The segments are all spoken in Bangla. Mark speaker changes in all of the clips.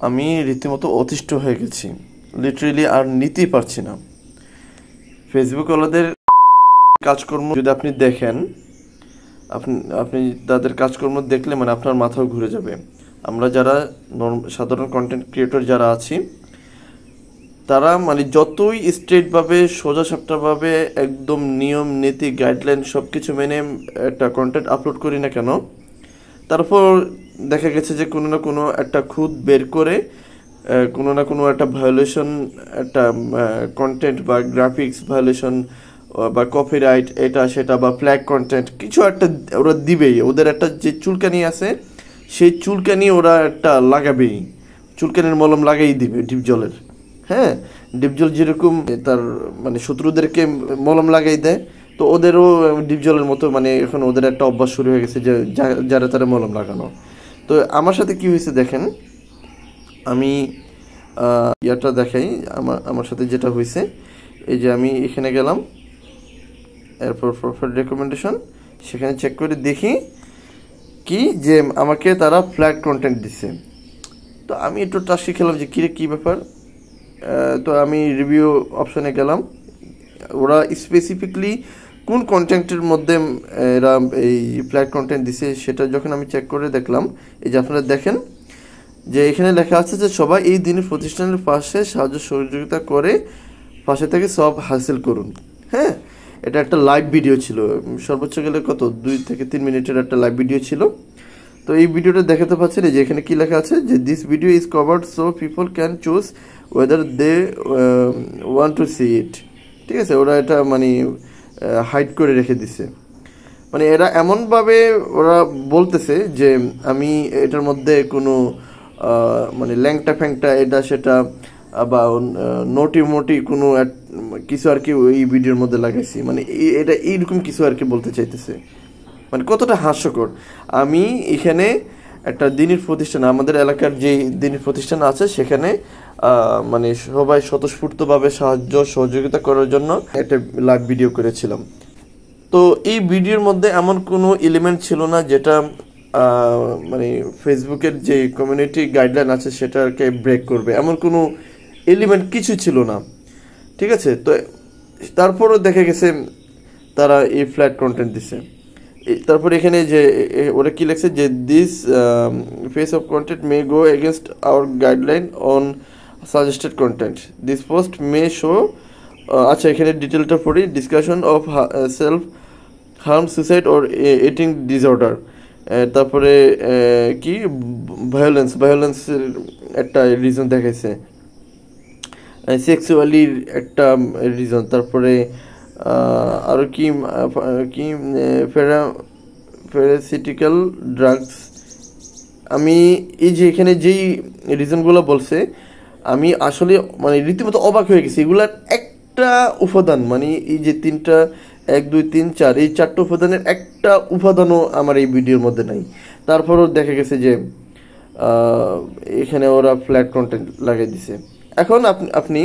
Speaker 1: আমি রীতিমতো অতিষ্ঠ হয়ে গেছি, লিটারেলি আর নিতেই পারছি না। ফেসবুক ওলাদের কাজকর্ম যদি আপনি দেখেন, আপনি আপনি তাদের কাজকর্ম দেখলে মানে আপনার মাথাও ঘুরে যাবে। আমরা যারা সাধারণ কন্টেন্ট ক্রিয়েটর যারা আছি, তারা মানে যতই স্ট্রেটভাবে সোজাসাপটাভাবে একদম নিয়ম নীতি গাইডলাইন সব কিছু মেনে একটা কন্টেন্ট আপলোড করি না কেন, তারপর দেখা গেছে যে কোনো না কোনো একটা খুঁত বের করে কোনো না কোনো একটা ভায়োলেশন, একটা কন্টেন্ট বা গ্রাফিক্স ভায়োলেশন বা কপিরাইট এটা সেটা বা ফ্ল্যাগ কন্টেন্ট কিছু একটা ওরা দিবেই। ওদের একটা যে চুলকানি আছে, সেই চুলকানি ওরা একটা লাগাবেই, চুলকানির মলম লাগাই দিবে ডিপ জলের। হ্যাঁ, ডিপ জল যেরকম তার মানে শত্রুদেরকে মলম লাগাই দেয়, তো ওদেরও ডিপ জলের মতো মানে এখন ওদের একটা অভ্যাস শুরু হয়ে গেছে যে যারা তারা মলম লাগানো। তো আমার সাথে কি হয়েছে দেখেন, আমি ইয়াটা দেখাই। আমার সাথে যেটা হয়েছে, এই যে আমি এখানে গেলাম, এরপর প্রোফাইল রেকমেন্ডেশন, সেখানে চেক করে দেখি কি যে আমাকে তারা ফ্ল্যাগ কন্টেন্ট দিছে। তো আমি একটু টাস্কি খেলাম যে কী ব্যাপার। তো আমি রিভিউ অপশনে গেলাম, ওরা স্পেসিফিকলি কোন কন্টেন্টের মধ্যে এরা এই ফ্ল্যাগ কন্টেন্ট দিছে সেটা যখন আমি চেক করে দেখলাম, এই যে আপনারা দেখেন যে এখানে লেখা আছে যে সবাই এই দিনের প্রতিষ্ঠানের পাশে সাহায্য সহযোগিতা করে পাশে থেকে সব হাসিল করুন। হ্যাঁ, এটা একটা লাইভ ভিডিও ছিল, সর্বোচ্চ গেলে কত 2 থেকে 3 মিনিটের একটা লাইভ ভিডিও ছিল। তো এই ভিডিওটা দেখাতে পাচ্ছেন যে এখানে কি লেখা আছে যে this video is covered so people can choose whether they want to see it. ঠিক আছে, ওরা এটা মানে হাইড করে রেখে দিছে। মানে এরা এমনভাবে ওরা বলতেছে যে আমি এটার মধ্যে কোনো মানে ল্যাংটা ফ্যাংটা এটা সেটা বা নোটি মোটি কোনো কিছু আর কি ওই ভিডিওর মধ্যে লাগাইছি, মানে এটা এইরকম কিছু আর কি বলতে চাইতেছে। মানে কতটা হাস্যকর। আমি এখানে একটা দিনের প্রতিষ্ঠান, আমাদের এলাকার যে দিনের প্রতিষ্ঠান আছে সেখানে মানে সবাই স্বতঃস্ফূর্তভাবে সাহায্য সহযোগিতা করার জন্য একটা লাইভ ভিডিও করেছিলাম। তো এই ভিডিওর মধ্যে এমন কোনো এলিমেন্ট ছিল না যেটা মানে ফেসবুকের যে কমিউনিটি গাইডলাইন আছে সেটাকে ব্রেক করবে, এমন কোনো এলিমেন্ট কিছু ছিল না। ঠিক আছে, তো তারপরও দেখা গেছে তারা এই ফ্ল্যাট কন্টেন্ট দিছে। তারপর এখানে যে ওরা কি লিখছে যে this face of content May go against hour guideline on suggested content, this post May show. আচ্ছা, এখানে ডিটেলটা পড়ি, discussion of self harm, suicide or eating disorder. তারপরে কি ভায়োলেন্সের একটা রিজন দেখাইছে, সেক্সুয়ালির একটা রিজন, তারপরে আরও কি কি ফেরাসিটিক্যাল ড্রাগস। আমি এই যে এখানে যেই রিজনগুলো বলছে আমি আসলে মানে রীতিমতো অবাক হয়ে গেছি। এগুলার একটা উপাদান মানে এই যে 3টা 1 2 3 4 এই 4টা উপাদানের একটা উপাদানও আমার এই ভিডিওর মধ্যে নাই। তারপরও দেখা গেছে যে এখানে ওরা ফ্ল্যাট কন্টেন্ট লাগিয়ে দিছে। এখন আপনি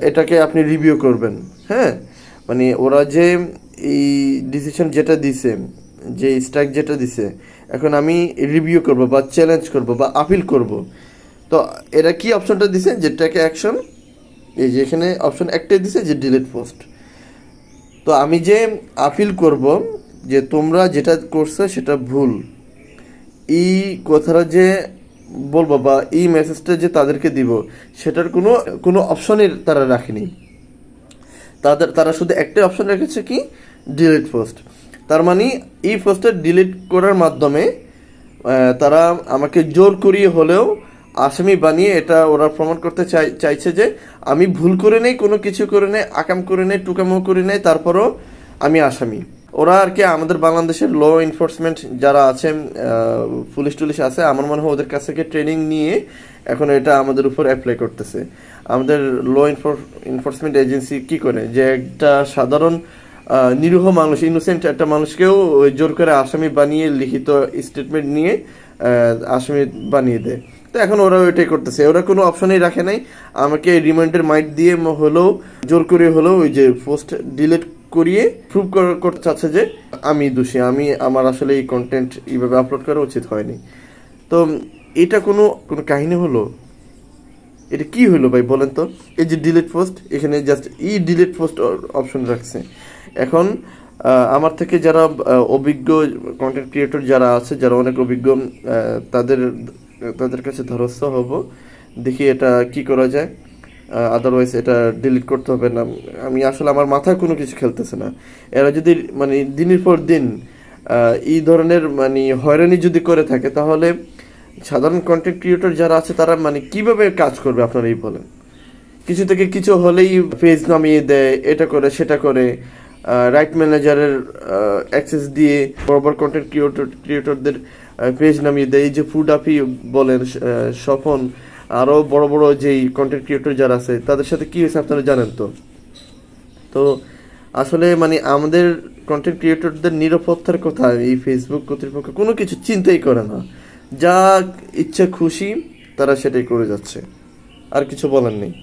Speaker 1: এটাকে আপনি রিভিউ করবেন। হ্যাঁ, মানে ওরা যে এই ডিসিশন যেটা দিছে, যে স্ট্রাইক যেটা দিছে, এখন আমি রিভিউ করব বা চ্যালেঞ্জ করব বা আপিল করব। তো এরা কি অপশনটা দিছে যে টেক অ্যাকশন, এই যে এখানে অপশন একটাই দিছে যে ডিলিট পোস্ট। তো আমি যে আপিল করব যে তোমরা যেটা করছো সেটা ভুল, এই কথাটা যে বলবো বা এই মেসেজটা যে তাদেরকে দিব সেটার কোনো অপশনই তারা রাখেনি। তারা শুধু একটাই অপশন রেখেছে কি ডিলিট পোস্ট। তার মানে এই পোস্টটা ডিলিট করার মাধ্যমে তারা আমাকে জোর করিয়ে হলেও আসামি বানিয়ে এটা ওরা প্রমাণ করতে চাইছে যে আমি ভুল করে নেই, কোনো কিছু করে নেই, আকাম করে নেই, টুকামো করে নেই, তারপরও আমি আসামি। ওরা আর কি আমাদের বাংলাদেশের ল এনফোর্সমেন্ট যারা আছে, পুলিশ টুলিশ আছে, আমার মনে হয় ওদের কাছ থেকে ট্রেনিং নিয়ে এখন এটা আমাদের উপর অ্যাপ্লাই করতেছে। আমাদের ল এনফোর্সমেন্ট এজেন্সি কি করে যে একটা সাধারণ নিরীহ মানুষ, ইনোসেন্ট একটা মানুষকেও জোর করে আসামি বানিয়ে লিখিত স্টেটমেন্ট নিয়ে আসামি বানিয়ে দেয়। তো এখন ওরা ওইটাই করতেছে, ওরা কোনো অপশনই রাখে নাই। আমাকে রিমাইন্ডার মাইট দিয়ে হলেও জোর করে হলেও ওই যে পোস্ট ডিলিট করিয়ে প্রুভ করতে চাচ্ছে যে আমি দোষী, আমার আসলে এই কন্টেন্ট এইভাবে আপলোড করা উচিত হয়নি। তো এটা কোনো কোনো কাহিনী হলো? এটা কি হলো ভাই বলেন তো? এই যে ডিলিট পোস্ট, এখানে জাস্ট ডিলিট পোস্ট অপশন রাখছে। এখন আমার থেকে যারা অভিজ্ঞ কন্টেন্ট ক্রিয়েটর যারা আছে, যারা অনেক অভিজ্ঞ, তাদের তাদের কাছে ধারস্থ হব, দেখি এটা কি করা যায়। আদারওয়াইজ এটা ডিলিট করতে হবে না। আমি আসলে আমার মাথায় কোনো কিছু খেলতেছে না। এরা যদি মানে দিনের পর দিন এই ধরনের মানে হয়রানি যদি করে থাকে, তাহলে সাধারণ কন্টেন্ট ক্রিয়েটর যারা আছে তারা মানে কিভাবে কাজ করবে আপনারাই বলেন। কিছু থেকে কিছু হলেই পেজ নামিয়ে দেয়, এটা করে সেটা করে, রাইট ম্যানেজারের অ্যাক্সেস দিয়ে বড় বড় কন্টেন্ট ক্রিয়েটরদের পেজ নামিয়ে দেয়। এই যে ফুড আপি বলেন, স্বপন, আরও বড় বড় যেই কন্টেন্ট ক্রিয়েটর যারা আছে তাদের সাথে কী হয়েছে আপনারা জানেন তো। তো আসলে মানে আমাদের কন্টেন্ট ক্রিয়েটরদের নিরাপত্তার কথা এই ফেসবুক কর্তৃপক্ষ কোনো কিছু চিন্তাই করে না। যা ইচ্ছা খুশি তারা সেটাই করে যাচ্ছে, আর কিছু বলার নেই।